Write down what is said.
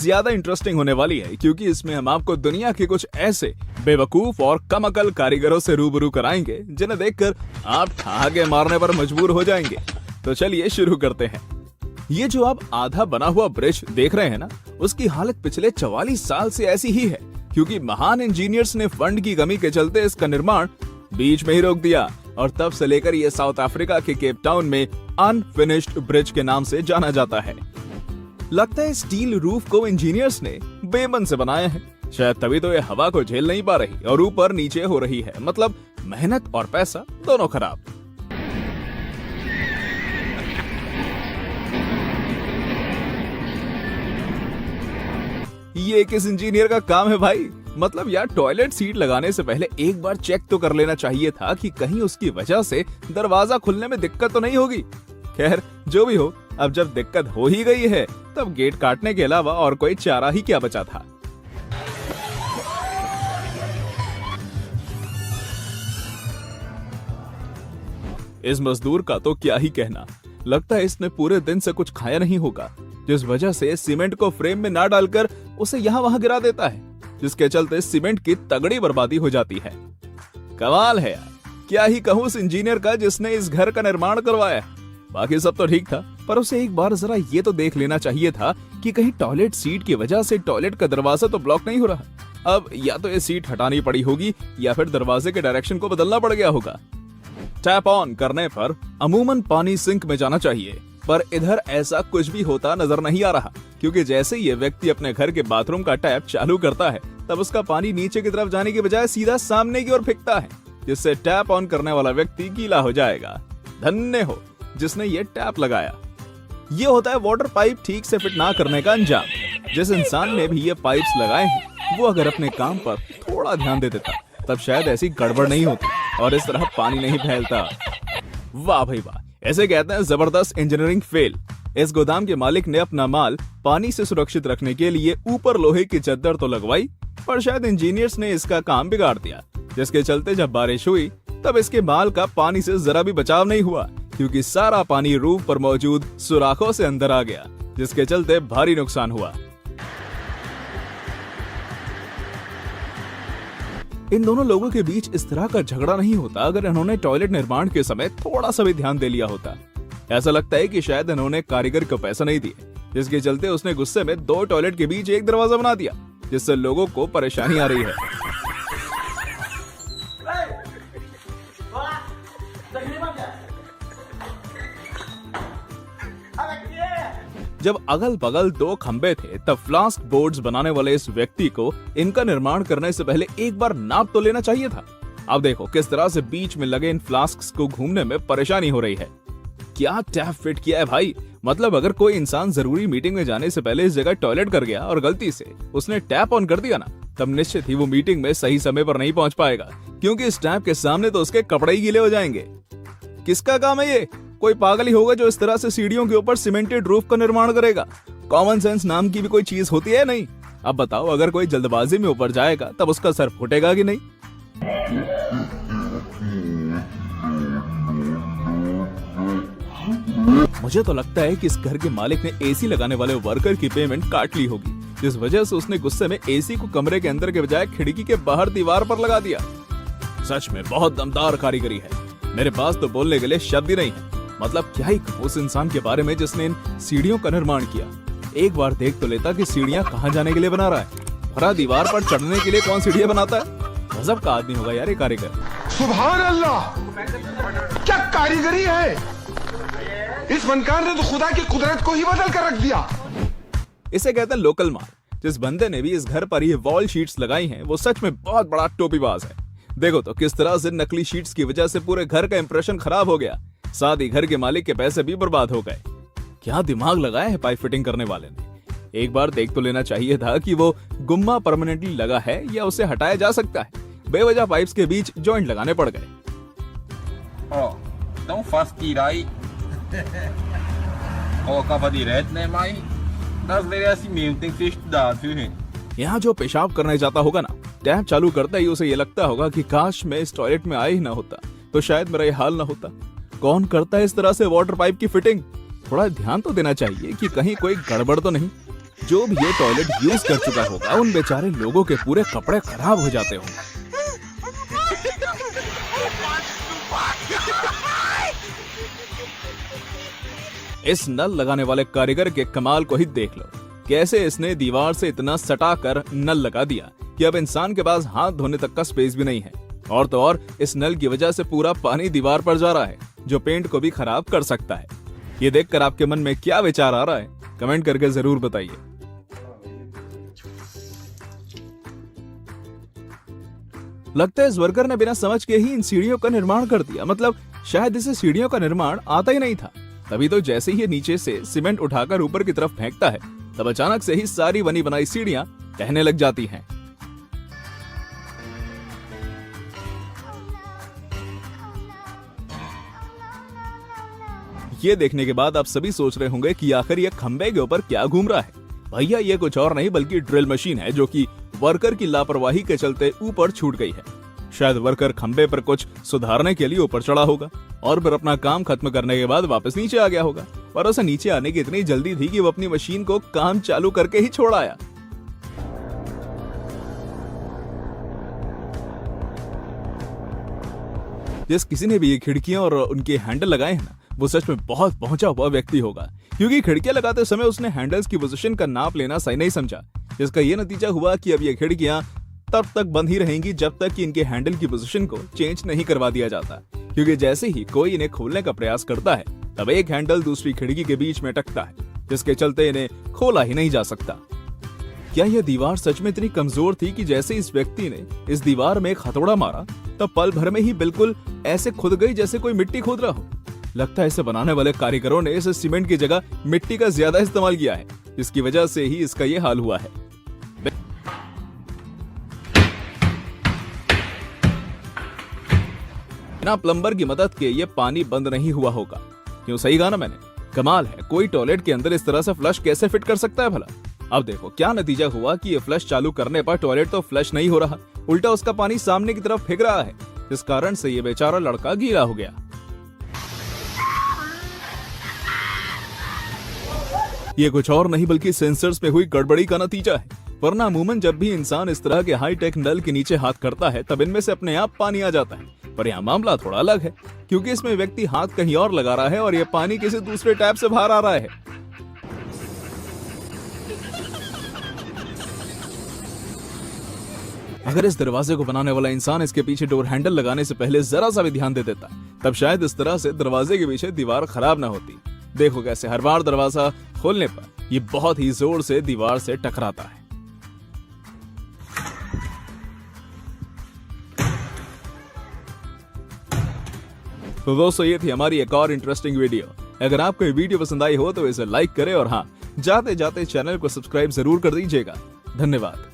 ज्यादा इंटरेस्टिंग होने वाली है, क्योंकि इसमें हम आपको दुनिया के कुछ ऐसे बेवकूफ और कम अकल कारीगरों से रूबरू कराएंगे जिन्हें देखकर आप ठहाके मारने पर मजबूर हो जाएंगे। तो चलिए शुरू करते हैं। ये जो आप आधा बना हुआ ब्रिज देख रहे हैं ना, उसकी हालत पिछले 44 साल से ऐसी ही है, क्योंकि महान इंजीनियर्स ने फंड की कमी के चलते इसका निर्माण बीच में ही रोक दिया और तब से लेकर ये साउथ अफ्रीका के केप टाउन में अनफिनिश्ड ब्रिज के नाम से जाना जाता है। लगता है स्टील रूफ को इंजीनियर्स ने बेमन से बनाया है, शायद तभी तो ये हवा को झेल नहीं पा रही और ऊपर नीचे हो रही है। मतलब मेहनत और पैसा दोनों खराब। ये किस इंजीनियर का काम है भाई? मतलब यार, टॉयलेट सीट लगाने से पहले एक बार चेक तो कर लेना चाहिए था कि कहीं उसकी वजह से दरवाजा खुलने में दिक्कत तो नहीं होगी। खैर जो भी हो, अब जब दिक्कत हो ही गई है तब गेट काटने के अलावा और कोई चारा ही क्या बचा था। इस मजदूर का तो क्या ही कहना। लगता है इसने पूरे दिन से कुछ खाया नहीं होगा, जिस वजह से सीमेंट को फ्रेम में ना डालकर उसे यहाँ वहाँ गिरा देता है, जिसके चलते सीमेंट की तगड़ी बर्बादी हो जाती है। कमाल है यार, क्या ही कहूँ उस इंजीनियर का जिसने इस घर का निर्माण करवाया। बाकी सब तो ठीक था, पर उसे एक बार जरा ये तो देख लेना चाहिए था कि कहीं टॉयलेट सीट की वजह से टॉयलेट का दरवाजा तो ब्लॉक नहीं हो रहा। अब या तो ये सीट हटानी पड़ी होगी या फिर दरवाजे के डायरेक्शन को बदलना पड़ गया होगा। टैप ऑन करने पर अमूमन पानी सिंक में जाना चाहिए, पर इधर ऐसा कुछ भी होता नजर नहीं आ रहा, क्योंकि जैसे ये व्यक्ति अपने घर के बाथरूम का टैप चालू करता है तब उसका पानी नीचे की तरफ जाने के बजाय सीधा सामने की ओर फेंकता है, जिससे टैप ऑन करने वाला व्यक्ति गीला हो जाएगा। धन्य हो जिसने ये टैप लगाया। ये होता है वाटर पाइप ठीक से फिट ना करने का अंजाम। जिस इंसान ने भी ये पाइप्स लगाए हैं वो अगर अपने काम पर थोड़ा ध्यान दे देता तब शायद ऐसी गड़बड़ नहीं होती और इस तरह पानी नहीं फैलता। वाह भाई वाह, ऐसे कहते हैं जबरदस्त इंजीनियरिंग फेल। इस गोदाम के मालिक ने अपना माल पानी से सुरक्षित रखने के लिए ऊपर लोहे की चद्दर तो लगवाई, पर शायद इंजीनियर्स ने इसका काम बिगाड़ दिया, जिसके चलते जब बारिश हुई तब इसके माल का पानी से जरा भी बचाव नहीं हुआ, क्योंकि सारा पानी रूफ पर मौजूद सुराखों से अंदर आ गया, जिसके चलते भारी नुकसान हुआ। इन दोनों लोगों के बीच इस तरह का झगड़ा नहीं होता अगर इन्होंने टॉयलेट निर्माण के समय थोड़ा सा भी ध्यान दे लिया होता। ऐसा लगता है कि शायद इन्होंने कारीगर को पैसा नहीं दिए, जिसके चलते उसने गुस्से में 2 टॉयलेट के बीच एक दरवाजा बना दिया, जिससे लोगों को परेशानी आ रही है। जब अगल बगल 2 खंबे थे तब फ्लास्क बोर्ड्स बनाने वाले इस व्यक्ति को इनका निर्माण करने से पहले एक बार नाप तो लेना चाहिए था। अब देखो किस तरह से बीच में लगे इन फ्लास्क्स को घूमने में परेशानी हो रही है। क्या टैप फिट किया है भाई? मतलब अगर कोई इंसान जरूरी मीटिंग में जाने से पहले इस जगह टॉयलेट कर गया और गलती से उसने टैप ऑन कर दिया ना, तब निश्चित ही वो मीटिंग में सही समय पर नहीं पहुंच पाएगा, क्योंकि इस टैप के सामने तो उसके कपड़े ही गीले हो जाएंगे। किसका काम है ये? कोई पागल ही होगा जो इस तरह से सीढ़ियों के ऊपर सीमेंटेड रूफ का निर्माण करेगा। कॉमन सेंस नाम की भी कोई चीज होती है नहीं। अब बताओ, अगर कोई जल्दबाजी में ऊपर जाएगा तब उसका सर फूटेगा कि नहीं? मुझे तो लगता है कि इस घर के मालिक ने एसी लगाने वाले वर्कर की पेमेंट काट ली होगी, जिस वजह से उसने गुस्से में एसी को कमरे के अंदर के बजाय खिड़की के बाहर दीवार पर लगा दिया। सच में बहुत दमदार कारीगरी है। मेरे पास तो बोलने के लिए शब्द ही नहीं है। मतलब क्या ही कहूं उस इंसान के बारे में जिसने इन सीढ़ियों का निर्माण किया। एक बार देख तो लेता कि सीढ़ियां कहां जाने के लिए बना रहा है। भरा दीवार पर चढ़ने के लिए कौन सीढ़ियां बनाता है? गजब का आदमी होगा यार ये कारीगर। सुभान अल्लाह, क्या कारीगरी है। इस फनकार ने तो खुदा की कुदरत को ही बदल कर रख दिया। इसे कहते हैं लोकल माल। जिस बंदे ने भी इस घर पर ये वॉल शीट्स लगाई हैं वो सच में बहुत बड़ा टोपीबाज है। देखो तो किस तरह से नकली शीट्स की वजह से पूरे घर का इंप्रेशन खराब हो गया, साथ ही घर के मालिक के पैसे भी बर्बाद हो गए। क्या दिमाग लगाया है पाइप फिटिंग करने वाले ने। एक बार देख तो लेना चाहिए था कि वो गुम्मा परमानेंटली लगा है या उसे हटाया जा सकता है। बेवजह पाइप्स के बीच जॉइंट लगाने पड़ गए। यहाँ जो पेशाब करने जाता होगा ना, टैप चालू करता ही उसे ये लगता होगा कि काश मैं इस टॉयलेट में आया ही ना होता तो शायद मेरा ये हाल ना होता। कौन करता है इस तरह से वाटर पाइप की फिटिंग? थोड़ा ध्यान तो देना चाहिए कि कहीं कोई गड़बड़ तो नहीं। जो भी ये टॉयलेट यूज कर चुका होगा उन बेचारे लोगों के पूरे कपड़े खराब हो जाते होंगे। इस नल लगाने वाले कारीगर के कमाल को ही देख लो, कैसे इसने दीवार से इतना सटा कर नल लगा दिया कि अब इंसान के पास हाथ धोने तक का स्पेस भी नहीं है। और तो और इस नल की वजह से पूरा पानी दीवार पर जा रहा है, जो पेंट को भी खराब कर सकता है। ये देखकर आपके मन में क्या विचार आ रहा है, कमेंट करके जरूर बताइए। लगता है इस वर्कर ने बिना समझ के ही इन सीढ़ियों का निर्माण कर दिया, मतलब शायद इसे सीढ़ियों का निर्माण आता ही नहीं था। तभी तो जैसे ही ये नीचे से सीमेंट उठाकर ऊपर की तरफ फेंकता है, तब अचानक से ही सारी बनी बनाई सीढ़ियां कहने लग जाती हैं। ये देखने के बाद आप सभी सोच रहे होंगे कि आखिर ये खंबे के ऊपर क्या घूम रहा है। भैया ये कुछ और नहीं बल्कि ड्रिल मशीन है, जो कि वर्कर की लापरवाही के चलते ऊपर छूट गई है। शायद वर्कर खंबे पर कुछ सुधारने के लिए ऊपर चढ़ा होगा और फिर अपना काम खत्म करने के बाद वापस नीचे आ गया होगा, पर उसे नीचे आने की इतनी जल्दी थी कि वो अपनी मशीन को काम चालू करके ही छोड़ आया। जिस किसी ने भी ये खिड़कियां और उनके हैंडल लगाए हैं ना, वो सच में बहुत पहुंचा हुआ व्यक्ति होगा, क्योंकि खिड़कियां लगाते समय उसने हैंडल्स की पोजीशन का नाप लेना सही नहीं समझा, जिसका ये नतीजा हुआ कि अब ये खिड़कियां तब तक बंद ही रहेंगी जब तक कि इनके हैंडल की पोजीशन को चेंज नहीं करवा दिया जाता। क्योंकि जैसे ही कोई इन्हें खोलने का प्रयास करता है, तब एक हैंडल दूसरी खिड़की के बीच में अटकता है, जिसके चलते इन्हें खोला ही नहीं जा सकता। क्या यह दीवार सच में इतनी कमजोर थी कि जैसे इस व्यक्ति ने इस दीवार में एक हथौड़ा मारा, तब पल भर में ही बिल्कुल ऐसे खुद गई जैसे कोई मिट्टी खोद रहा हो। लगता है इसे बनाने वाले कारीगरों ने इस सीमेंट की जगह मिट्टी का ज्यादा इस्तेमाल किया है, जिसकी वजह से ही इसका ये हाल हुआ है। बिना प्लम्बर की मदद के ये पानी बंद नहीं हुआ होगा। क्यों, सही कहा ना मैंने? कमाल है, कोई टॉयलेट के अंदर इस तरह से फ्लश कैसे फिट कर सकता है भला। अब देखो क्या नतीजा हुआ कि ये फ्लश चालू करने पर टॉयलेट तो फ्लश नहीं हो रहा, उल्टा उसका पानी सामने की तरफ फेंक रहा है, जिस कारण से ये बेचारा लड़का गीला हो गया। ये कुछ और नहीं बल्कि सेंसर्स में हुई गड़बड़ी का नतीजा है। वरना अमूमन जब भी इंसान इस तरह के हाईटेक नल के नीचे हाथ करता है, तब इनमें से अपने आप पानी आ जाता है। पर यहाँ मामला थोड़ा अलग है, क्योंकि इसमें व्यक्ति हाथ कहीं और लगा रहा है और यह पानी किसी दूसरे टैप से बाहर आ रहा है। अगर इस दरवाजे को बनाने वाला इंसान इसके पीछे डोर हैंडल लगाने से पहले जरा सा भी ध्यान दे देता, तब शायद इस तरह से दरवाजे के पीछे दीवार खराब ना होती। देखो कैसे हर बार दरवाजा खोलने पर ये बहुत ही जोर से दीवार से टकराता है। तो दोस्तों, ये थी हमारी एक और इंटरेस्टिंग वीडियो। अगर आपको ये वीडियो पसंद आई हो तो इसे लाइक करें और हाँ, जाते जाते चैनल को सब्सक्राइब जरूर कर दीजिएगा। धन्यवाद।